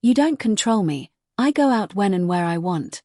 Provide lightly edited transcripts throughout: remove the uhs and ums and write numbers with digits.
You don't control me, I go out when and where I want.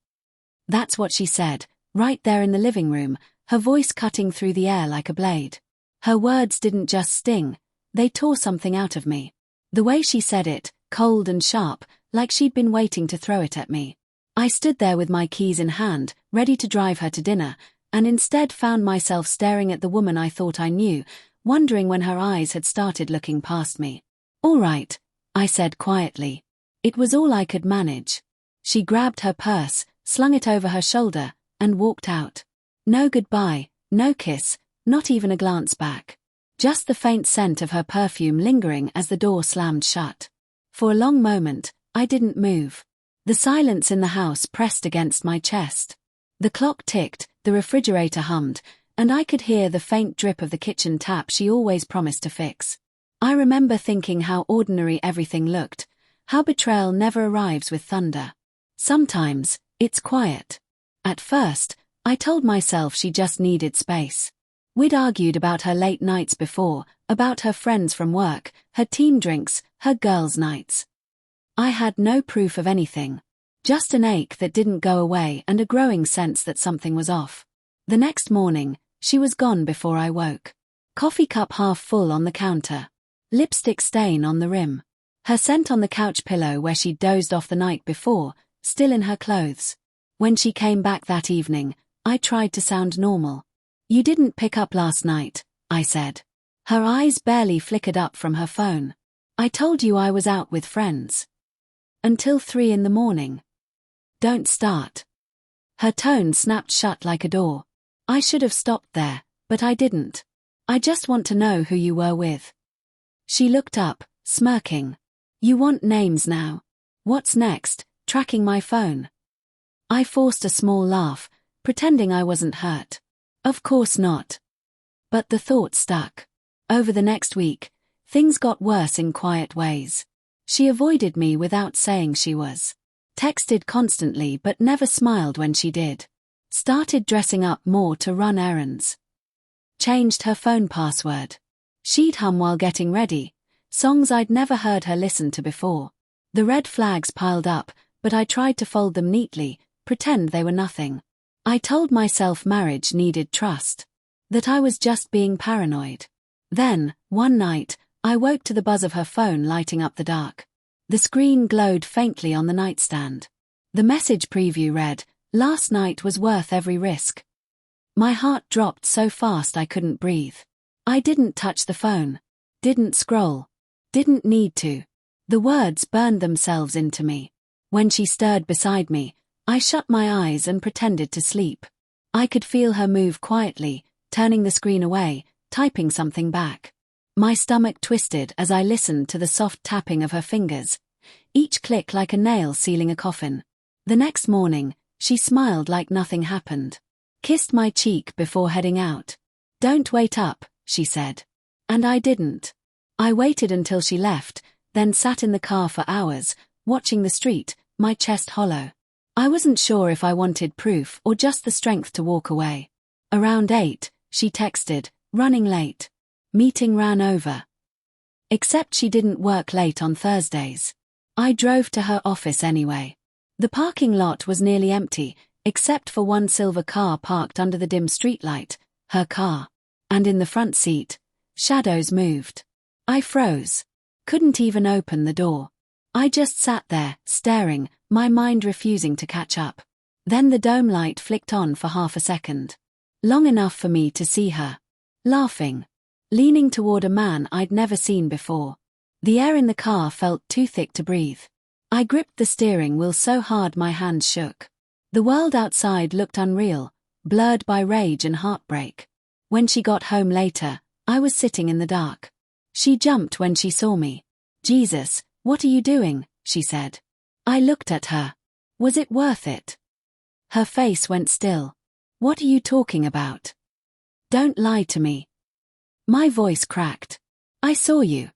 That's what she said, right there in the living room, her voice cutting through the air like a blade. Her words didn't just sting, they tore something out of me. The way she said it, cold and sharp, like she'd been waiting to throw it at me. I stood there with my keys in hand, ready to drive her to dinner, and instead found myself staring at the woman I thought I knew, wondering when her eyes had started looking past me. "All right," I said quietly. It was all I could manage. She grabbed her purse, slung it over her shoulder, and walked out. No goodbye, no kiss, not even a glance back. Just the faint scent of her perfume lingering as the door slammed shut. For a long moment, I didn't move. The silence in the house pressed against my chest. The clock ticked, the refrigerator hummed, and I could hear the faint drip of the kitchen tap she always promised to fix. I remember thinking how ordinary everything looked, how betrayal never arrives with thunder. Sometimes, it's quiet. At first, I told myself she just needed space. We'd argued about her late nights before, about her friends from work, her team drinks, her girls' nights. I had no proof of anything. Just an ache that didn't go away and a growing sense that something was off. The next morning, she was gone before I woke. Coffee cup half full on the counter. Lipstick stain on the rim. Her scent on the couch pillow where she'd dozed off the night before, still in her clothes. When she came back that evening, I tried to sound normal. "You didn't pick up last night," I said. Her eyes barely flickered up from her phone. "I told you I was out with friends. Until 3 in the morning. Don't start." Her tone snapped shut like a door. I should have stopped there, but I didn't. "I just want to know who you were with." She looked up, smirking. "You want names now? What's next, tracking my phone?" I forced a small laugh, pretending I wasn't hurt. "Of course not." But the thought stuck. Over the next week, things got worse in quiet ways. She avoided me without saying she was. Texted constantly but never smiled when she did. Started dressing up more to run errands. Changed her phone password. She'd hum while getting ready, songs I'd never heard her listen to before. The red flags piled up, but I tried to fold them neatly, pretend they were nothing. I told myself marriage needed trust. That I was just being paranoid. Then, one night, I woke to the buzz of her phone lighting up the dark. The screen glowed faintly on the nightstand. The message preview read, "Last night was worth every risk." My heart dropped so fast I couldn't breathe. I didn't touch the phone. Didn't scroll. Didn't need to. The words burned themselves into me. When she stirred beside me, I shut my eyes and pretended to sleep. I could feel her move quietly, turning the screen away, typing something back. My stomach twisted as I listened to the soft tapping of her fingers, each click like a nail sealing a coffin. The next morning, she smiled like nothing happened. Kissed my cheek before heading out. "Don't wait up," she said. And I didn't. I waited until she left, then sat in the car for hours, watching the street, my chest hollow. I wasn't sure if I wanted proof or just the strength to walk away. Around 8, she texted, "Running late. Meeting ran over." Except she didn't work late on Thursdays. I drove to her office anyway. The parking lot was nearly empty, except for one silver car parked under the dim streetlight, her car. And in the front seat, shadows moved. I froze. Couldn't even open the door. I just sat there, staring, my mind refusing to catch up. Then the dome light flicked on for half a second. Long enough for me to see her. Laughing. Leaning toward a man I'd never seen before. The air in the car felt too thick to breathe. I gripped the steering wheel so hard my hands shook. The world outside looked unreal, blurred by rage and heartbreak. When she got home later, I was sitting in the dark. She jumped when she saw me. "Jesus, what are you doing?" she said. I looked at her. Was it worth it? Her face went still. "What are you talking about? Don't lie to me." My voice cracked. "I saw you."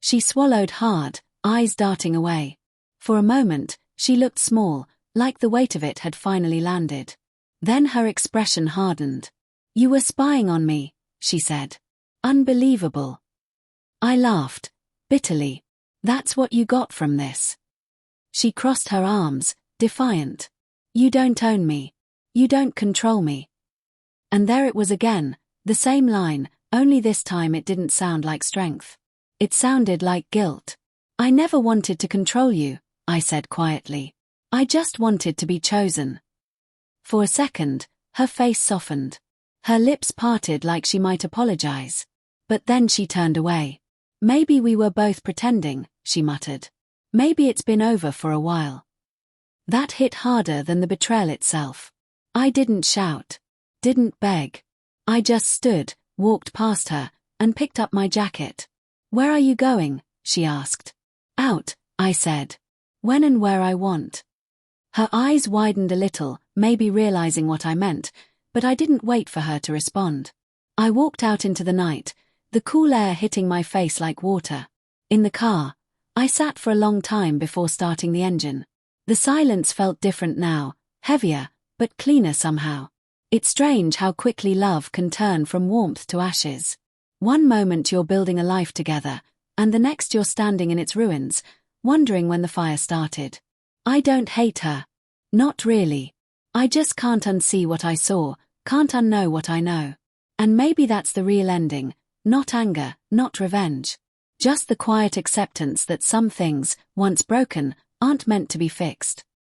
She swallowed hard, eyes darting away. For a moment, she looked small, like the weight of it had finally landed. Then her expression hardened. "You were spying on me," she said. "Unbelievable." I laughed, bitterly. "That's what you got from this." She crossed her arms, defiant. You don't own me. You don't control me. And there it was again, the same line, only this time it didn't sound like strength. It sounded like guilt. I never wanted to control you, I said quietly. I just wanted to be chosen. For a second, her face softened. Her lips parted like she might apologize. But then she turned away. Maybe we were both pretending, she muttered. Maybe it's been over for a while. That hit harder than the betrayal itself. I didn't shout. Didn't beg. I just stood, walked past her, and picked up my jacket. Where are you going? She asked. Out, I said. When and where I want. Her eyes widened a little, maybe realizing what I meant, but I didn't wait for her to respond. I walked out into the night, the cool air hitting my face like water. In the car, I sat for a long time before starting the engine. The silence felt different now, heavier, but cleaner somehow. It's strange how quickly love can turn from warmth to ashes. One moment you're building a life together, and the next you're standing in its ruins, wondering when the fire started. I don't hate her. Not really. I just can't unsee what I saw, can't unknow what I know. And maybe that's the real ending, not anger, not revenge. Just the quiet acceptance that some things, once broken, aren't meant to be fixed.